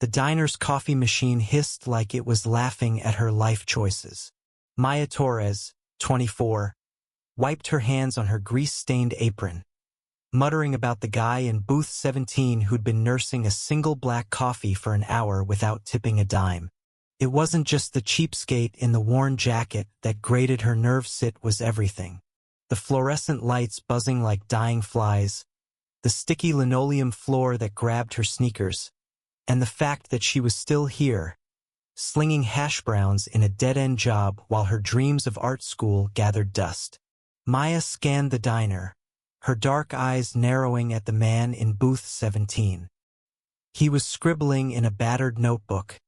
The diner's coffee machine hissed like it was laughing at her life choices. Maya Torres, 24, wiped her hands on her grease-stained apron, muttering about the guy in booth 17 who'd been nursing a single black coffee for an hour without tipping a dime. It wasn't just the cheapskate in the worn jacket that grated her nerves, it was everything. The fluorescent lights buzzing like dying flies, the sticky linoleum floor that grabbed her sneakers, and the fact that she was still here, slinging hash browns in a dead-end job while her dreams of art school gathered dust. Maya scanned the diner, her dark eyes narrowing at the man in booth 17. He was scribbling in a battered notebook,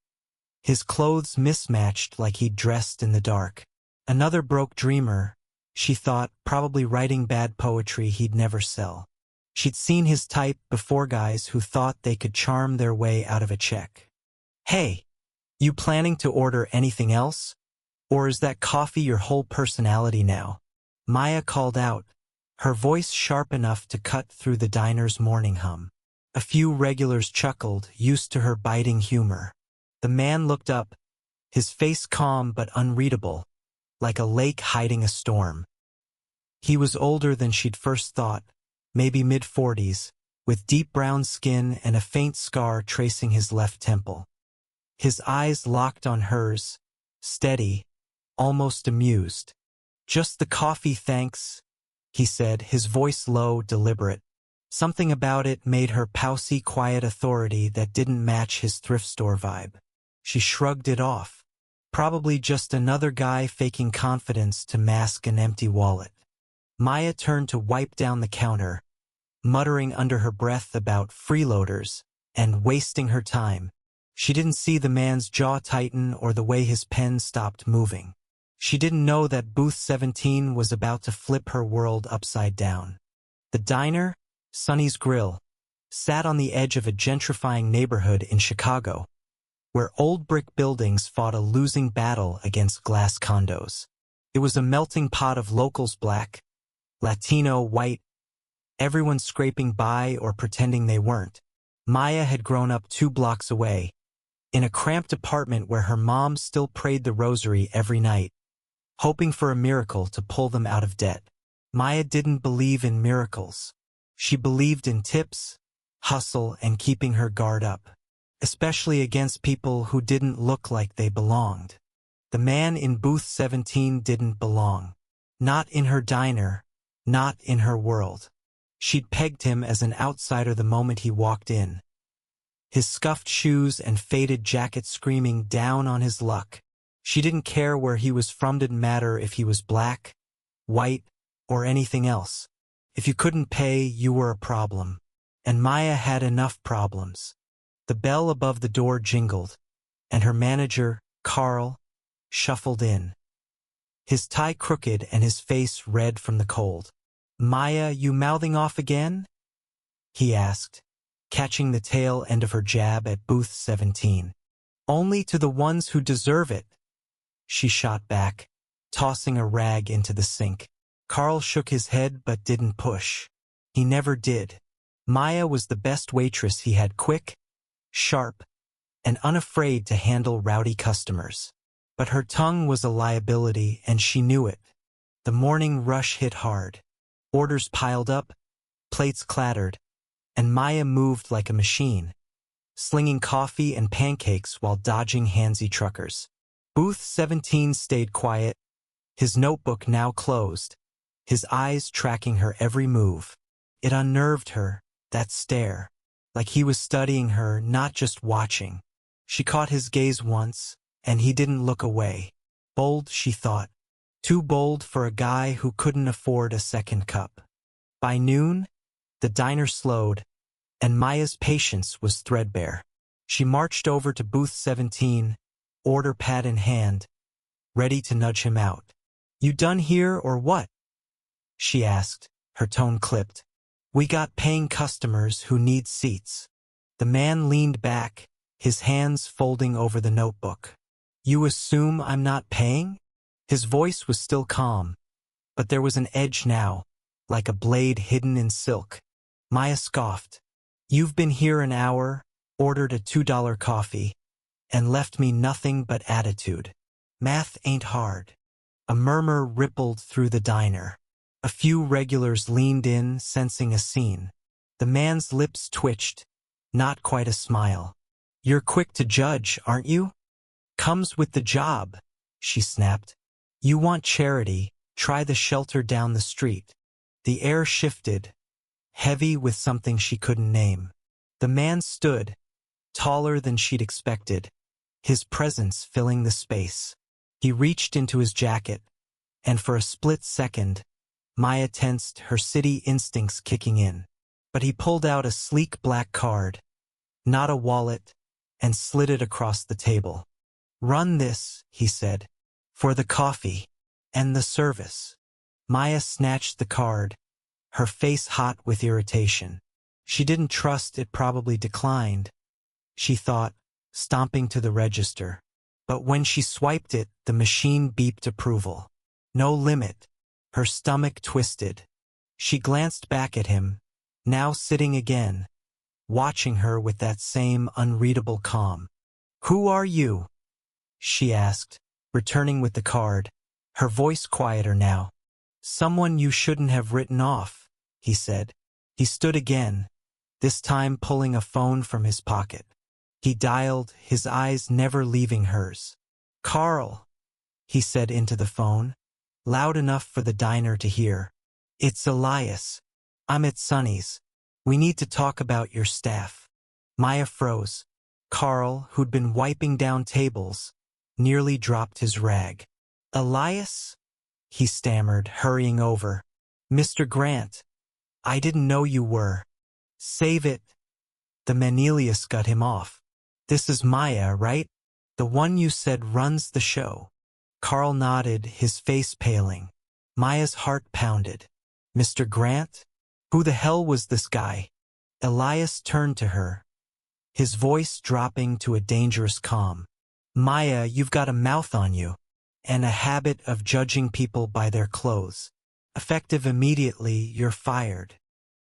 his clothes mismatched like he'd dressed in the dark. Another broke dreamer, she thought, probably writing bad poetry he'd never sell. She'd seen his type before, guys who thought they could charm their way out of a check. "Hey, you planning to order anything else? Or is that coffee your whole personality now?" Maya called out, her voice sharp enough to cut through the diner's morning hum. A few regulars chuckled, used to her biting humor. The man looked up, his face calm but unreadable, like a lake hiding a storm. He was older than she'd first thought, maybe mid-40s, with deep brown skin and a faint scar tracing his left temple. His eyes locked on hers, steady, almost amused. "Just the coffee, thanks," he said, his voice low, deliberate. Something about it made her pousy, quiet authority that didn't match his thrift store vibe. She shrugged it off. Probably just another guy faking confidence to mask an empty wallet. Maya turned to wipe down the counter, muttering under her breath about freeloaders and wasting her time. She didn't see the man's jaw tighten or the way his pen stopped moving. She didn't know that booth 17 was about to flip her world upside down. The diner, Sonny's Grill, sat on the edge of a gentrifying neighborhood in Chicago, where old brick buildings fought a losing battle against glass condos. It was a melting pot of locals, black, Latino, white, everyone scraping by or pretending they weren't. Maya had grown up 2 blocks away, in a cramped apartment where her mom still prayed the rosary every night, hoping for a miracle to pull them out of debt. Maya didn't believe in miracles. She believed in tips, hustle, and keeping her guard up, especially against people who didn't look like they belonged. The man in booth 17 didn't belong. Not in her diner, not in her world. She'd pegged him as an outsider the moment he walked in, his scuffed shoes and faded jacket screaming down on his luck. She didn't care where he was from, didn't matter if he was black, white, or anything else. If you couldn't pay, you were a problem. And Maya had enough problems. The bell above the door jingled, and her manager, Carl, shuffled in, his tie crooked and his face red from the cold. "Maya, you mouthing off again?" he asked, catching the tail end of her jab at booth 17. "Only to the ones who deserve it," she shot back, tossing a rag into the sink. Carl shook his head but didn't push. He never did. Maya was the best waitress he had, quick, sharp, and unafraid to handle rowdy customers. But her tongue was a liability, and she knew it. The morning rush hit hard. Orders piled up, plates clattered, and Maya moved like a machine, slinging coffee and pancakes while dodging handsy truckers. Booth 17 stayed quiet, his notebook now closed, his eyes tracking her every move. It unnerved her, that stare, like he was studying her, not just watching. She caught his gaze once, and he didn't look away. Bold, she thought. Too bold for a guy who couldn't afford a second cup. By noon, the diner slowed, and Maya's patience was threadbare. She marched over to booth 17, order pad in hand, ready to nudge him out. "You done here or what?" she asked, her tone clipped. "We got paying customers who need seats." The man leaned back, his hands folding over the notebook. "You assume I'm not paying?" His voice was still calm, but there was an edge now, like a blade hidden in silk. Maya scoffed. "You've been here an hour, ordered a $2 coffee, and left me nothing but attitude. Math ain't hard. A murmur rippled through the diner. A few regulars leaned in, sensing a scene. The man's lips twitched, not quite a smile. "You're quick to judge, aren't you?" "Comes with the job," she snapped. "You want charity, try the shelter down the street." The air shifted, heavy with something she couldn't name. The man stood, taller than she'd expected, his presence filling the space. He reached into his jacket, and for a split second, Maya tensed, her city instincts kicking in. But he pulled out a sleek black card, not a wallet, and slid it across the table. "Run this," he said, "for the coffee and the service." Maya snatched the card, her face hot with irritation. She didn't trust it probably declined, she thought, stomping to the register. But when she swiped it, the machine beeped approval. No limit. Her stomach twisted. She glanced back at him, now sitting again, watching her with that same unreadable calm. "Who are you?" she asked, returning with the card, her voice quieter now. "Someone you shouldn't have written off," he said. He stood again, this time pulling a phone from his pocket. He dialed, his eyes never leaving hers. "Carl," he said into the phone, loud enough for the diner to hear. "It's Elias. I'm at Sonny's. We need to talk about your staff." Maya froze. Carl, who'd been wiping down tables, nearly dropped his rag. "Elias?" he stammered, hurrying over. "Mr. Grant, I didn't know you were." "Save it." The Manelius cut him off. "This is Maya, right? The one you said runs the show." Carl nodded, his face paling. Maya's heart pounded. "Mr. Grant? Who the hell was this guy?" Elias turned to her, his voice dropping to a dangerous calm. "Maya, you've got a mouth on you, and a habit of judging people by their clothes. Effective immediately, you're fired."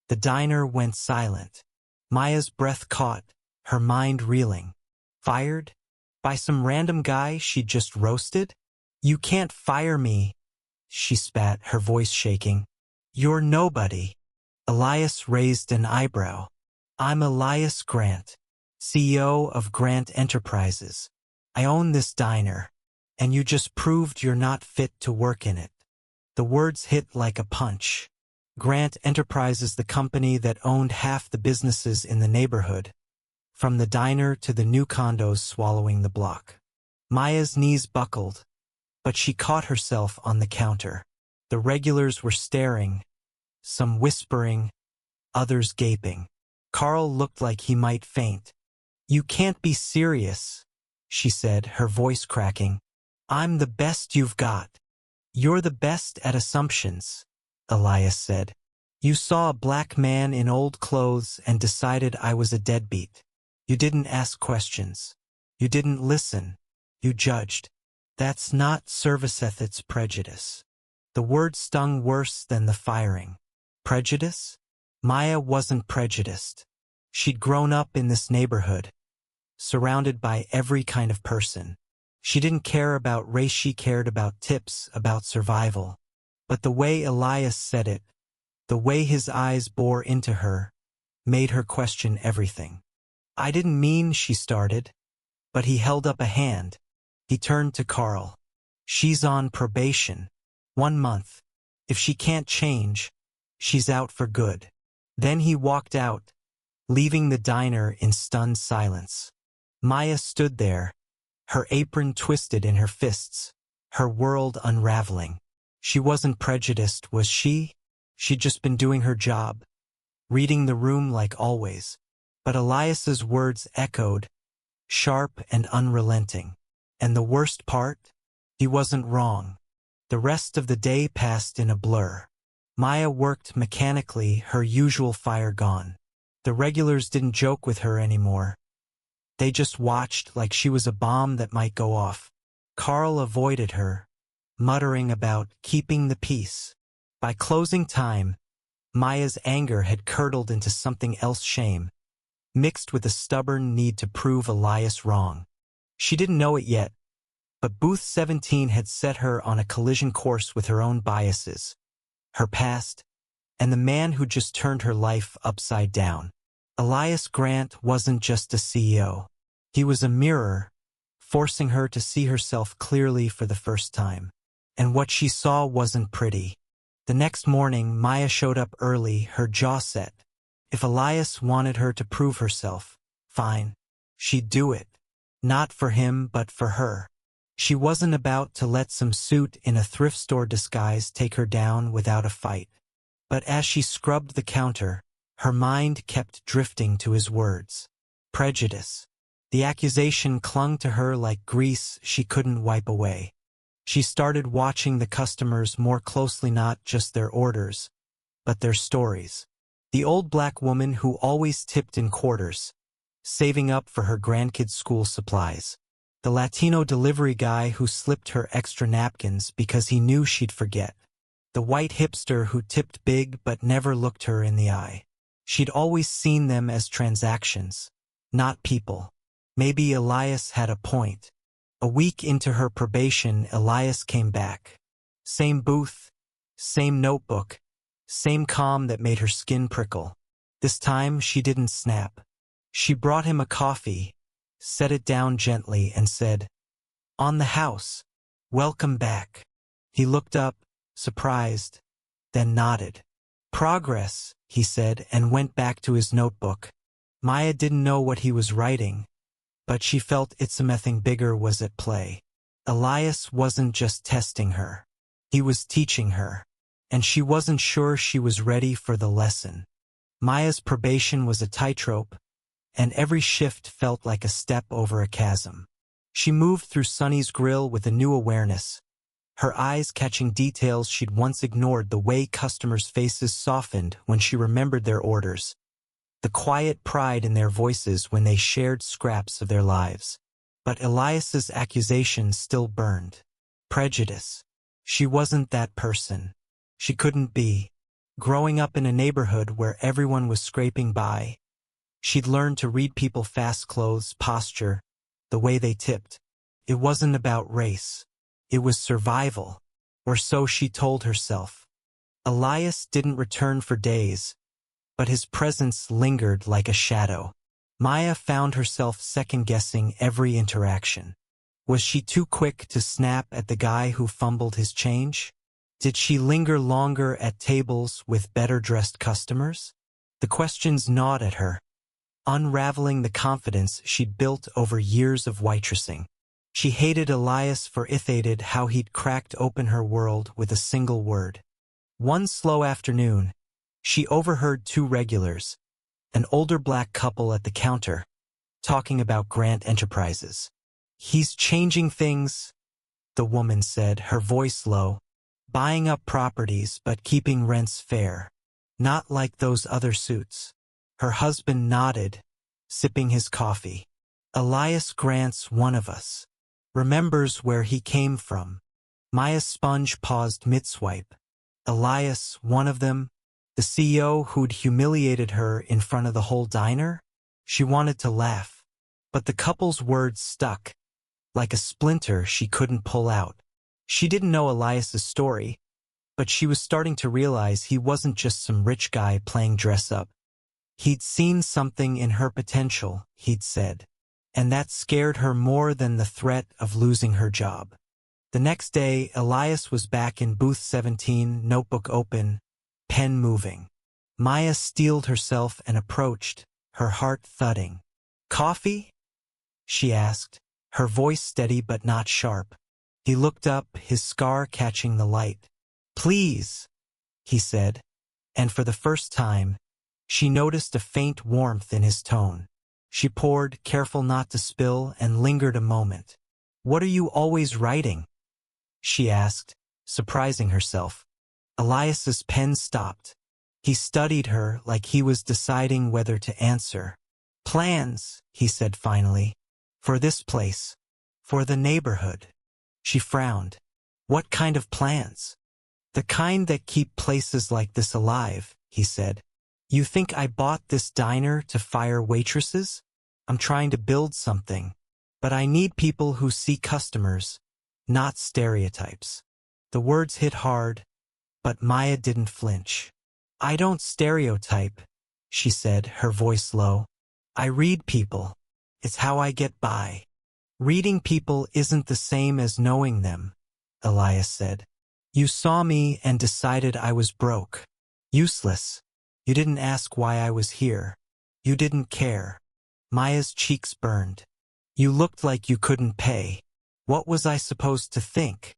The diner went silent. Maya's breath caught, her mind reeling. Fired? By some random guy she'd just roasted? "You can't fire me," she spat, her voice shaking. "You're nobody." Elias raised an eyebrow. "I'm Elias Grant, CEO of Grant Enterprises. I own this diner, and you just proved you're not fit to work in it." The words hit like a punch. Grant Enterprises, the company that owned half the businesses in the neighborhood, from the diner to the new condos swallowing the block. Maya's knees buckled, but she caught herself on the counter. The regulars were staring, some whispering, others gaping. Carl looked like he might faint. "You can't be serious," she said, her voice cracking. "I'm the best you've got." "You're the best at assumptions," Elias said. "You saw a black man in old clothes and decided I was a deadbeat. You didn't ask questions. You didn't listen. You judged. That's not service ethics, prejudice." The word stung worse than the firing. Prejudice? Maya wasn't prejudiced. She'd grown up in this neighborhood, surrounded by every kind of person. She didn't care about race, she cared about tips, about survival. But the way Elias said it, the way his eyes bore into her, made her question everything. "I didn't mean," she started, but he held up a hand. He turned to Carl. "She's on probation. 1 month. If she can't change, she's out for good." Then he walked out, leaving the diner in stunned silence. Maya stood there, her apron twisted in her fists, her world unraveling. She wasn't prejudiced, was she? She'd just been doing her job, reading the room like always. But Elias's words echoed, sharp and unrelenting. And the worst part? He wasn't wrong. The rest of the day passed in a blur. Maya worked mechanically, her usual fire gone. The regulars didn't joke with her anymore. They just watched like she was a bomb that might go off. Carl avoided her, muttering about keeping the peace. By closing time, Maya's anger had curdled into something else, shame. mixed with a stubborn need to prove Elias wrong. She didn't know it yet, but Booth 17 had set her on a collision course with her own biases, her past, and the man who just turned her life upside down. Elias Grant wasn't just a CEO. He was a mirror, forcing her to see herself clearly for the first time. And what she saw wasn't pretty. The next morning, Maya showed up early, her jaw set. If Elias wanted her to prove herself, fine, she'd do it. Not for him, but for her. She wasn't about to let some suit in a thrift store disguise take her down without a fight. But as she scrubbed the counter, her mind kept drifting to his words. Prejudice. The accusation clung to her like grease she couldn't wipe away. She started watching the customers more closely, not just their orders, but their stories. The old black woman who always tipped in quarters, saving up for her grandkids' school supplies. The Latino delivery guy who slipped her extra napkins because he knew she'd forget. The white hipster who tipped big but never looked her in the eye. She'd always seen them as transactions, not people. Maybe Elias had a point. A week into her probation, Elias came back. Same booth, same notebook, same calm that made her skin prickle. This time she didn't snap. She brought him a coffee, set it down gently, and said, "On the house. Welcome back." He looked up, surprised, then nodded. "Progress," he said, and went back to his notebook. Maya didn't know what he was writing, but she felt something bigger was at play. Elias wasn't just testing her. He was teaching her, and she wasn't sure she was ready for the lesson. Maya's probation was a tightrope, and every shift felt like a step over a chasm. She moved through Sonny's grill with a new awareness, her eyes catching details she'd once ignored, the way customers' faces softened when she remembered their orders, the quiet pride in their voices when they shared scraps of their lives. But Elias's accusations still burned. Prejudice. She wasn't that person. She couldn't be. Growing up in a neighborhood where everyone was scraping by, she'd learned to read people: fast clothes, posture, the way they tipped. It wasn't about race. It was survival. Or so she told herself. Elias didn't return for days, but his presence lingered like a shadow. Maya found herself second-guessing every interaction. Was she too quick to snap at the guy who fumbled his change? Did she linger longer at tables with better-dressed customers? The questions gnawed at her, unraveling the confidence she'd built over years of waitressing. She hated Elias for hated how he'd cracked open her world with a single word. One slow afternoon, she overheard two regulars, an older black couple at the counter, talking about Grant Enterprises. "He's changing things," the woman said, her voice low, "buying up properties but keeping rents fair. Not like those other suits." Her husband nodded, sipping his coffee. "Elias Grant's one of us. Remembers where he came from." Maya's sponge paused mid-swipe. Elias, one of them? The CEO who'd humiliated her in front of the whole diner? She wanted to laugh, but the couple's words stuck, like a splinter she couldn't pull out. She didn't know Elias's story, but she was starting to realize he wasn't just some rich guy playing dress-up. He'd seen something in her potential, he'd said, and that scared her more than the threat of losing her job. The next day, Elias was back in booth 17, notebook open, pen moving. Maya steeled herself and approached, her heart thudding. "Coffee?" she asked, her voice steady but not sharp. He looked up, his scar catching the light. "Please," he said, and for the first time, she noticed a faint warmth in his tone. She poured, careful not to spill, and lingered a moment. "What are you always writing?" she asked, surprising herself. Elias's pen stopped. He studied her like he was deciding whether to answer. "Plans," he said finally. "For this place. For the neighborhood." She frowned. "What kind of plans?" "The kind that keep places like this alive," he said. You think I bought this diner to fire waitresses? I'm trying to build something. But I need people who see customers, not stereotypes. The words hit hard, but Maya didn't flinch. I don't stereotype, she said, her voice low. I read people. It's how I get by. Reading people isn't the same as knowing them, Elias said. You saw me and decided I was broke. Useless. You didn't ask why I was here. You didn't care. Maya's cheeks burned. You looked like you couldn't pay. What was I supposed to think?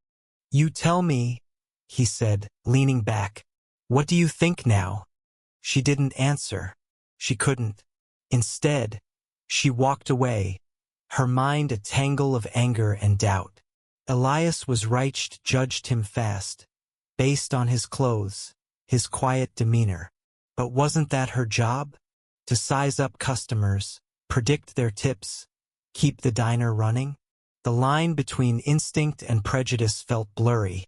You tell me, he said, leaning back. What do you think now? She didn't answer. She couldn't. Instead, she walked away, her mind a tangle of anger and doubt. Elias was right, judged him fast, based on his clothes, his quiet demeanor. But wasn't that her job? To size up customers, predict their tips, keep the diner running? The line between instinct and prejudice felt blurry,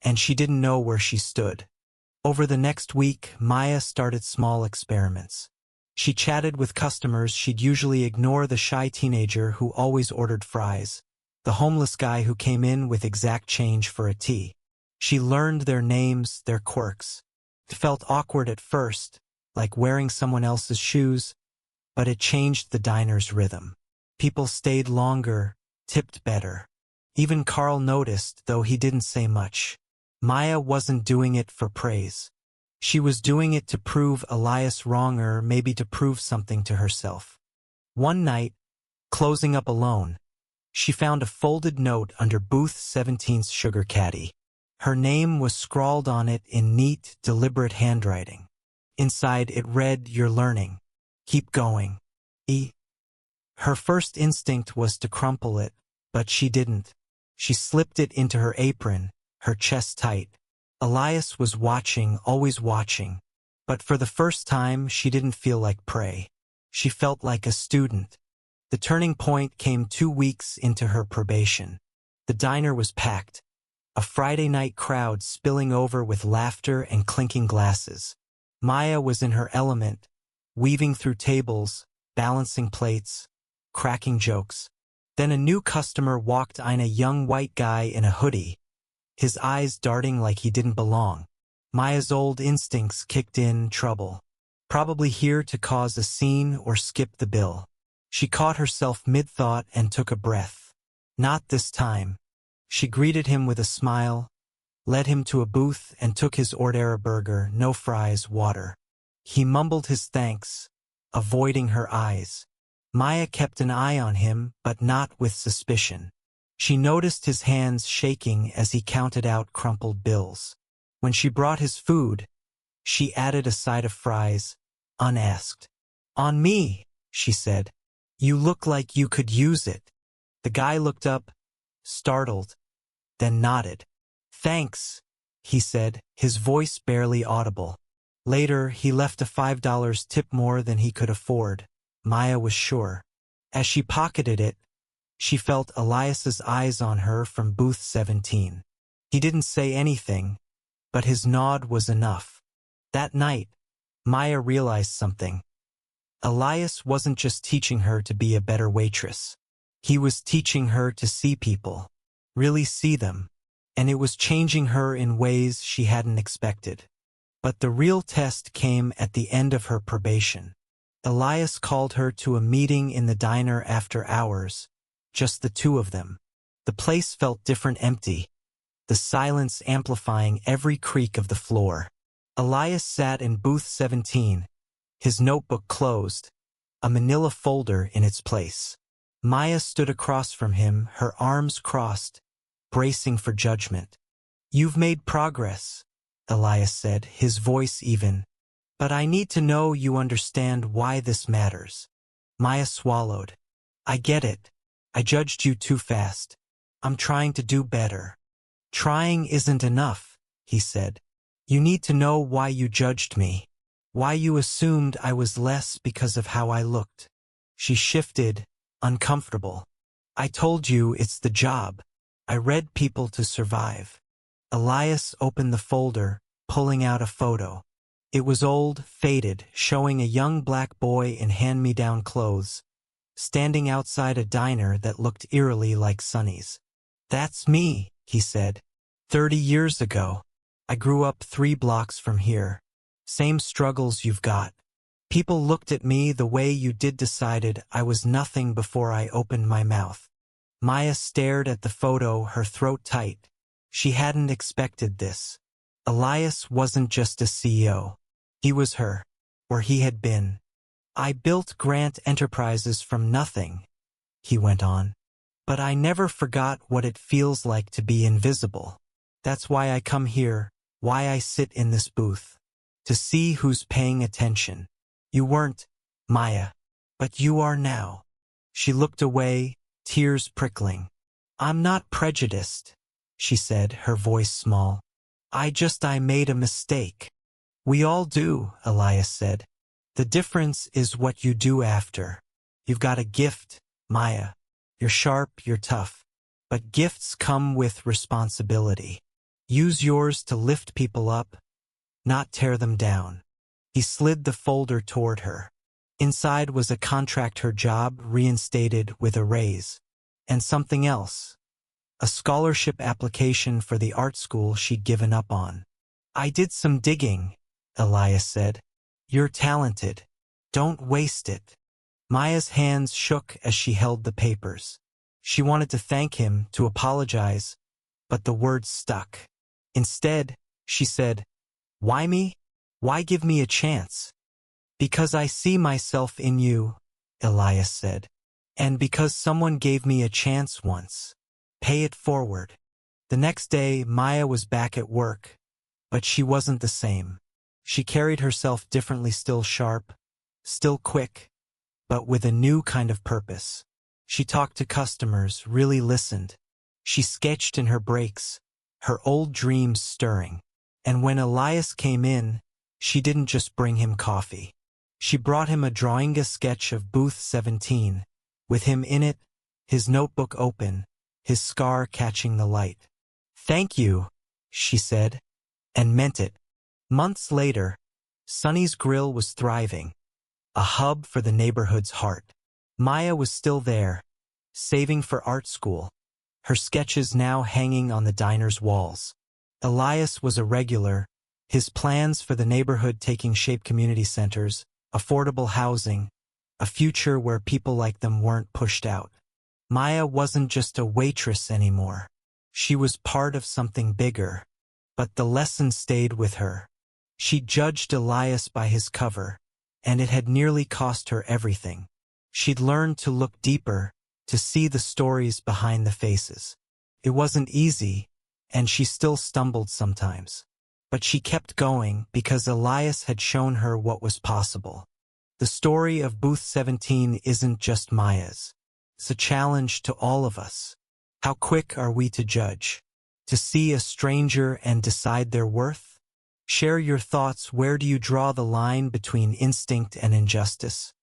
and she didn't know where she stood. Over the next week, Maya started small experiments. She chatted with customers she'd usually ignore: the shy teenager who always ordered fries, the homeless guy who came in with exact change for a tea. She learned their names, their quirks. It felt awkward at first, like wearing someone else's shoes, but it changed the diner's rhythm. People stayed longer, tipped better. Even Carl noticed, though he didn't say much. Maya wasn't doing it for praise. She was doing it to prove Elias wrong, or maybe to prove something to herself. One night, closing up alone, she found a folded note under Booth 17's sugar caddy. Her name was scrawled on it in neat, deliberate handwriting. Inside it read, "You're learning. Keep going. E." Her first instinct was to crumple it, but she didn't. She slipped it into her apron, her chest tight. Elias was watching, always watching. But for the first time, she didn't feel like prey. She felt like a student. The turning point came 2 weeks into her probation. The diner was packed. A Friday night crowd spilling over with laughter and clinking glasses. Maya was in her element, weaving through tables, balancing plates, cracking jokes. Then a new customer walked in, a young white guy in a hoodie, his eyes darting like he didn't belong. Maya's old instincts kicked in: trouble. Probably here to cause a scene or skip the bill. She caught herself mid-thought and took a breath. Not this time. She greeted him with a smile, led him to a booth, and took his order: a burger, no fries, water. He mumbled his thanks, avoiding her eyes. Maya kept an eye on him, but not with suspicion. She noticed his hands shaking as he counted out crumpled bills. When she brought his food, she added a side of fries, unasked. "On me," she said. "You look like you could use it." The guy looked up, startled, then nodded. "Thanks," he said, his voice barely audible. Later, he left a $5 tip, more than he could afford. Maya was sure. As she pocketed it, she felt Elias's eyes on her from Booth 17. He didn't say anything, but his nod was enough. That night, Maya realized something. Elias wasn't just teaching her to be a better waitress. He was teaching her to see people, really see them, and it was changing her in ways she hadn't expected. But the real test came at the end of her probation. Elias called her to a meeting in the diner after hours, just the two of them. The place felt different, empty, the silence amplifying every creak of the floor. Elias sat in Booth 17, his notebook closed, a manila folder in its place. Maya stood across from him, her arms crossed, bracing for judgment. "You've made progress," Elias said, his voice even. "But I need to know you understand why this matters." Maya swallowed. "I get it. I judged you too fast. I'm trying to do better." "Trying isn't enough," he said. "You need to know why you judged me. Why you assumed I was less because of how I looked." She shifted, uncomfortable. "I told you it's the job. I read people to survive." Elias opened the folder, pulling out a photo. It was old, faded, showing a young black boy in hand-me-down clothes, standing outside a diner that looked eerily like Sonny's. "That's me," he said. "30 years ago. I grew up 3 blocks from here. Same struggles you've got. People looked at me the way you did, decided I was nothing before I opened my mouth." Maya stared at the photo, her throat tight. She hadn't expected this. Elias wasn't just a CEO. He was her, or he had been. "I built Grant Enterprises from nothing," he went on. "But I never forgot what it feels like to be invisible. That's why I come here, why I sit in this booth. To see who's paying attention. You weren't, Maya, but you are now." She looked away, tears prickling. "I'm not prejudiced," she said, her voice small. I made a mistake." "We all do," Elias said. "The difference is what you do after. You've got a gift, Maya. You're sharp, you're tough. But gifts come with responsibility. Use yours to lift people up, not tear them down." He slid the folder toward her. Inside was a contract, her job reinstated with a raise. And something else. A scholarship application for the art school she'd given up on. "I did some digging," Elias said. "You're talented. Don't waste it." Maya's hands shook as she held the papers. She wanted to thank him, to apologize, but the words stuck. Instead, she said, "Why me? Why give me a chance?" "Because I see myself in you," Elias said. "And because someone gave me a chance once. Pay it forward." The next day, Maya was back at work, but she wasn't the same. She carried herself differently, still sharp, still quick, but with a new kind of purpose. She talked to customers, really listened. She sketched in her breaks, her old dreams stirring. And when Elias came in, she didn't just bring him coffee. She brought him a drawing, a sketch of Booth 17, with him in it, his notebook open, his scar catching the light. "Thank you," she said, and meant it. Months later, Sonny's Grill was thriving, a hub for the neighborhood's heart. Maya was still there, saving for art school, her sketches now hanging on the diner's walls. Elias was a regular, his plans for the neighborhood taking shape: community centers, affordable housing, a future where people like them weren't pushed out. Maya wasn't just a waitress anymore. She was part of something bigger. But the lesson stayed with her. She judged Elias by his cover, and it had nearly cost her everything. She'd learned to look deeper, to see the stories behind the faces. It wasn't easy, and she still stumbled sometimes. But she kept going because Elias had shown her what was possible. The story of Booth 17 isn't just Maya's. It's a challenge to all of us. How quick are we to judge? To see a stranger and decide their worth? Share your thoughts. Where do you draw the line between instinct and injustice?